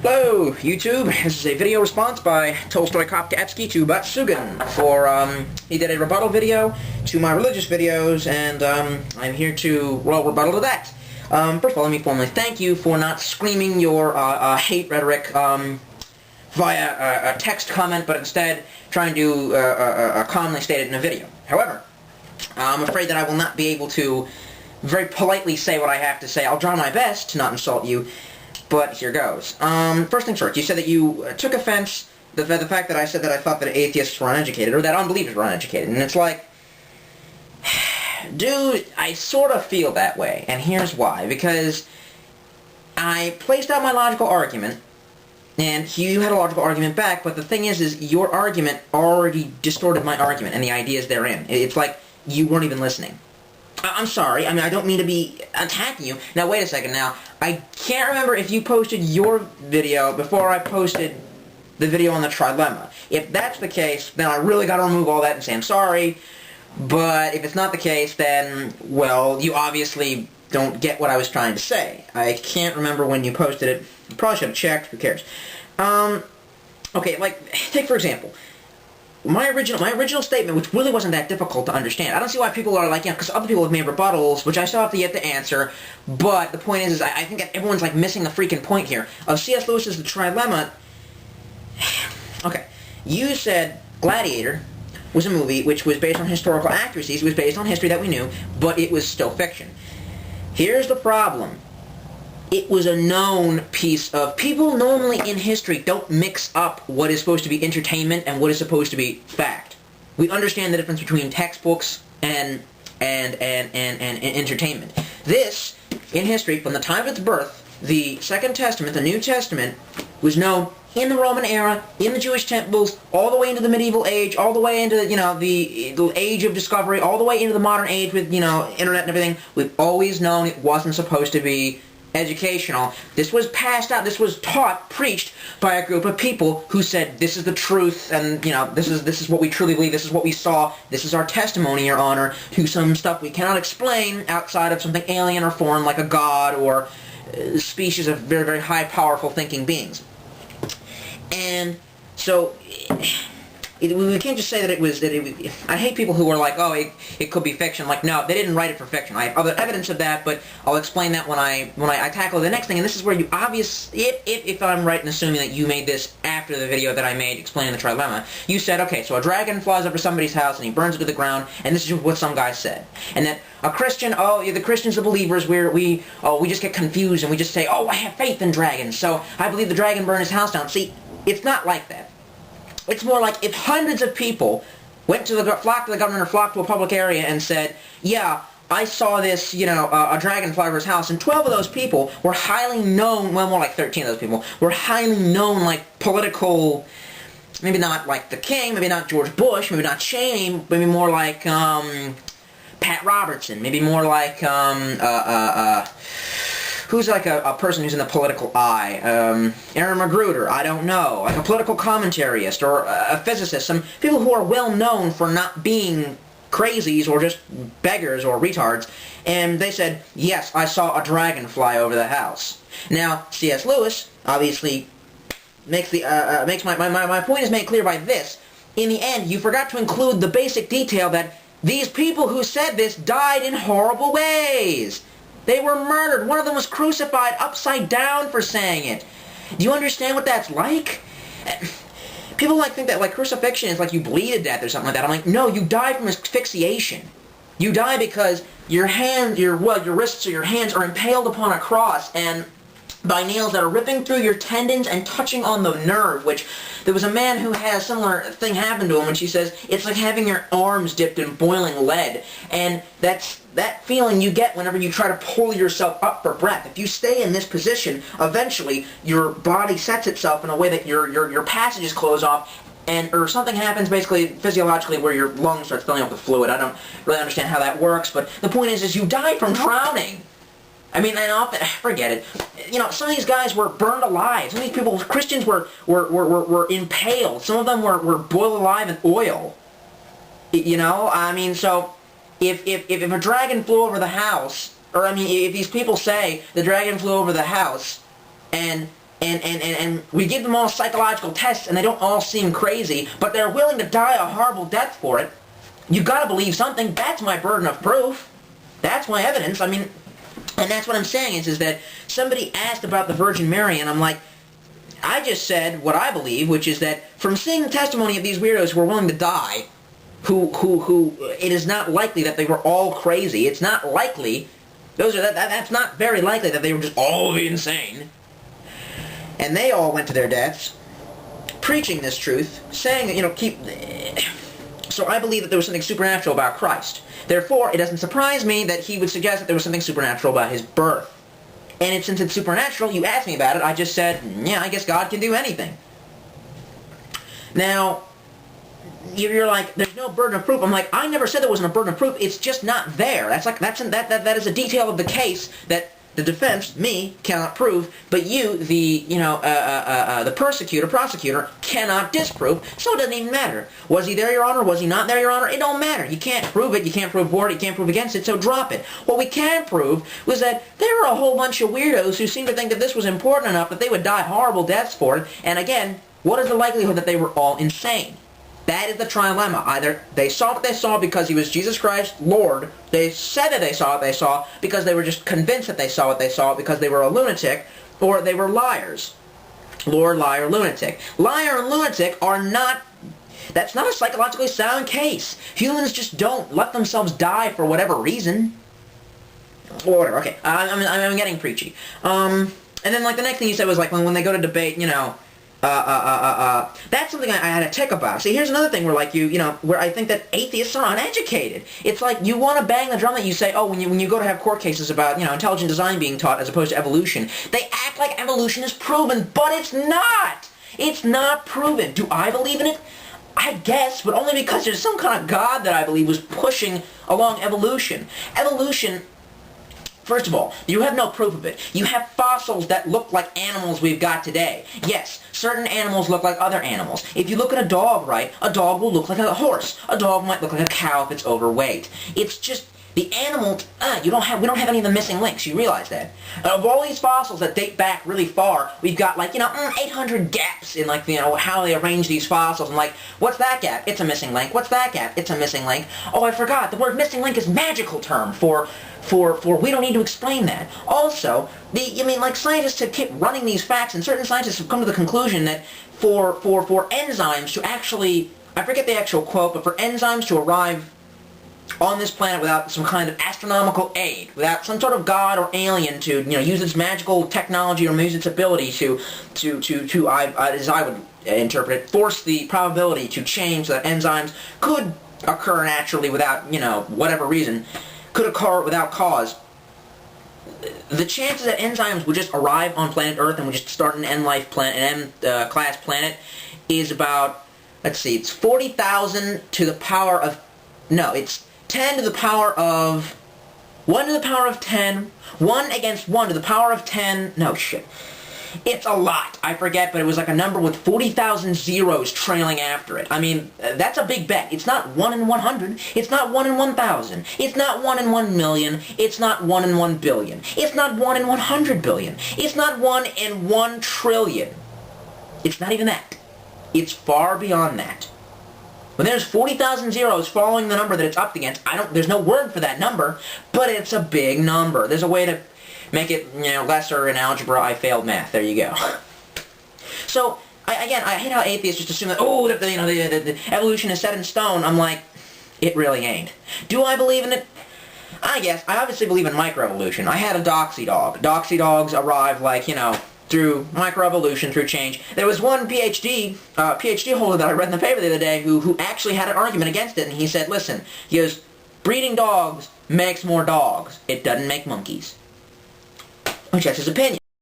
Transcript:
Hello, YouTube. This is a video response by Tolstoy Kopkatsky to Batsugun for, he did a rebuttal video to my religious videos, and, I'm here to, well, rebuttal to that. First of all, let me formally thank you for not screaming your, hate rhetoric, via a text comment, but instead trying to, calmly state it in a video. However, I'm afraid that I will not be able to very politely say what I have to say. I'll try my best to not insult you. But here goes. First things first, you said that you took offense the fact that I said that I thought that atheists were uneducated, or that unbelievers were uneducated, and it's like, dude, I sort of feel that way, and here's why. Because I placed out my logical argument, and you had a logical argument back, but the thing is your argument already distorted my argument, and the ideas therein. It's like you weren't even listening. I'm sorry, I mean, I don't mean to be attacking you. Now, wait a second, now, I can't remember if you posted your video before I posted the video on the trilemma. If that's the case, then I really gotta remove all that and say I'm sorry, but if it's not the case, then, well, you obviously don't get what I was trying to say. I can't remember when you posted it. You probably should have checked, who cares. Okay, like, take for example, my original statement, which really wasn't that difficult to understand. I don't see why people are like, because other people have made rebuttals, which I still have to yet to answer, but the point is I think that everyone's like missing the freaking point here. Of C.S. Lewis's The Trilemma, okay, you said Gladiator was a movie which was based on historical accuracies, it was based on history that we knew, but it was still fiction. Here's the problem. It was a known piece of... People normally in history don't mix up what is supposed to be entertainment and what is supposed to be fact. We understand the difference between textbooks and entertainment. This, in history, from the time of its birth, the Second Testament, the New Testament, was known in the Roman era, in the Jewish temples, all the way into the medieval age, all the way into, the age of discovery, all the way into the modern age with, internet and everything. We've always known it wasn't supposed to be educational. This was passed out, this was taught, preached by a group of people who said, this is the truth, and, this is what we truly believe, this is what we saw, this is our testimony, Your Honor, to some stuff we cannot explain outside of something alien or foreign like a god or a species of very, very high, powerful thinking beings. And so... we can't just say that I hate people who are like, oh, it could be fiction. Like, no, they didn't write it for fiction. I have other evidence of that, but I'll explain that when I tackle the next thing. And this is where you if I'm right in assuming that you made this after the video that I made explaining the trilemma, you said, okay, so a dragon flies over somebody's house and he burns it to the ground, and this is what some guy said. And that a Christian, oh, the Christians, the believers, we just get confused and we just say, oh, I have faith in dragons, so I believe the dragon burned his house down. See, it's not like that. It's more like if hundreds of people flocked to the governor or flocked to a public area and said, yeah, I saw this, a dragon fly over his house, and 12 of those people were highly known, well, more like 13 of those people, were highly known, like, political, maybe not like the king, maybe not George Bush, maybe not Cheney, maybe more like, Pat Robertson, maybe more like, who's like a person who's in the political eye? Aaron Magruder, I don't know. Like a political commentarist or a physicist. Some people who are well known for not being crazies or just beggars or retards. And they said, yes, I saw a dragon fly over the house. Now, C.S. Lewis obviously makes my point is made clear by this. In the end, you forgot to include the basic detail that these people who said this died in horrible ways. They were murdered. One of them was crucified upside down for saying it. Do you understand what that's like? People think that crucifixion is like you bleed to death or something like that. I'm like, no, you die from asphyxiation. You die because your wrists or your hands are impaled upon a cross and by nails that are ripping through your tendons and touching on the nerve, which there was a man who had a similar thing happen to him, and she says, it's like having your arms dipped in boiling lead. And that's that feeling you get whenever you try to pull yourself up for breath. If you stay in this position, eventually your body sets itself in a way that your passages close off, or something happens basically physiologically where your lungs start filling up with fluid. I don't really understand how that works, but the point is you die from drowning. I mean, forget it. Some of these guys were burned alive. Some of these people, Christians, were impaled. Some of them were boiled alive in oil. I mean, so if a dragon flew over the house, or I mean, if these people say the dragon flew over the house, and and we give them all psychological tests and they don't all seem crazy, but they're willing to die a horrible death for it, you've got to believe something. That's my burden of proof. That's my evidence. I mean, and that's what I'm saying is that somebody asked about the Virgin Mary, and I'm like, I just said what I believe, which is that from seeing the testimony of these weirdos who are willing to die, who it is not likely that they were all crazy. It's not likely. That's not very likely that they were just all insane. And they all went to their deaths preaching this truth, saying that, So I believe that there was something supernatural about Christ. Therefore, it doesn't surprise me that he would suggest that there was something supernatural about his birth. And since it's supernatural, you asked me about it, I just said, yeah, I guess God can do anything. Now, you're like, there's no burden of proof. I'm like, I never said there wasn't a burden of proof. It's just not there. That is a detail of the case that the defense, me, cannot prove, but you, the prosecutor, cannot disprove, so it doesn't even matter. Was he there, Your Honor? Was he not there, Your Honor? It don't matter. You can't prove it. You can't prove for it. You can't prove against it, so drop it. What we can prove was that there were a whole bunch of weirdos who seemed to think that this was important enough that they would die horrible deaths for it, and again, what is the likelihood that they were all insane? That is the trilemma. Either they saw what they saw because he was Jesus Christ, Lord. They said that they saw what they saw because they were just convinced that they saw what they saw because they were a lunatic, or they were liars. Lord, liar, lunatic. Liar and lunatic are not... That's not a psychologically sound case. Humans just don't let themselves die for whatever reason. Or whatever. Okay, I'm getting preachy. And then like the next thing you said was like when they go to debate, that's something I had a tick about. See, here's another thing where, like, where I think that atheists are uneducated. It's like you want to bang the drum that you say, oh, when you go to have court cases about, intelligent design being taught as opposed to evolution, they act like evolution is proven, but it's not. It's not proven. Do I believe in it? I guess, but only because there's some kind of God that I believe was pushing along evolution. Evolution... First of all, you have no proof of it. You have fossils that look like animals we've got today. Yes, certain animals look like other animals. If you look at a dog, right, a dog will look like a horse. A dog might look like a cow if it's overweight. It's just the animal, we don't have any of the missing links. You realize that? Of all these fossils that date back really far, we've got like, 800 gaps in like, how they arrange these fossils. And like, what's that gap? It's a missing link. What's that gap? It's a missing link. Oh, I forgot. The word missing link is magical term for we don't need to explain that. Also, scientists have kept running these facts, and certain scientists have come to the conclusion that for enzymes to actually, I forget the actual quote, but for enzymes to arrive on this planet without some kind of astronomical aid, without some sort of god or alien to, use its magical technology or use its ability to as I would interpret it, force the probability to change so that enzymes could occur naturally without, whatever reason, could occur without cause. The chances that enzymes would just arrive on planet Earth and would just start an N-life planet, an M-class planet, is about, let's see, it's 40,000 to the power of, it's 10 to the power of, 1 to the power of 10, 1 against 1 to the power of 10, It's a lot. I forget, but it was like a number with 40,000 zeros trailing after it. I mean, that's a big bet. It's not 1 in 100. It's not 1 in 1,000. It's not 1 in 1 million. It's not 1 in 1 billion. It's not 1 in 100 billion. It's not 1 in 1 trillion. It's not even that. It's far beyond that. When there's 40,000 zeros following the number that it's up against, there's no word for that number, but it's a big number. There's a way to make it, lesser in algebra. I failed math. There you go. So, I hate how atheists just assume that, the evolution is set in stone. I'm like, it really ain't. Do I believe in it? I guess. I obviously believe in microevolution. I had a doxy dog. Doxy dogs arrive like, through microevolution, through change. There was one PhD holder that I read in the paper the other day who actually had an argument against it, and he said, listen, he goes, breeding dogs makes more dogs. It doesn't make monkeys. Which that's his opinion.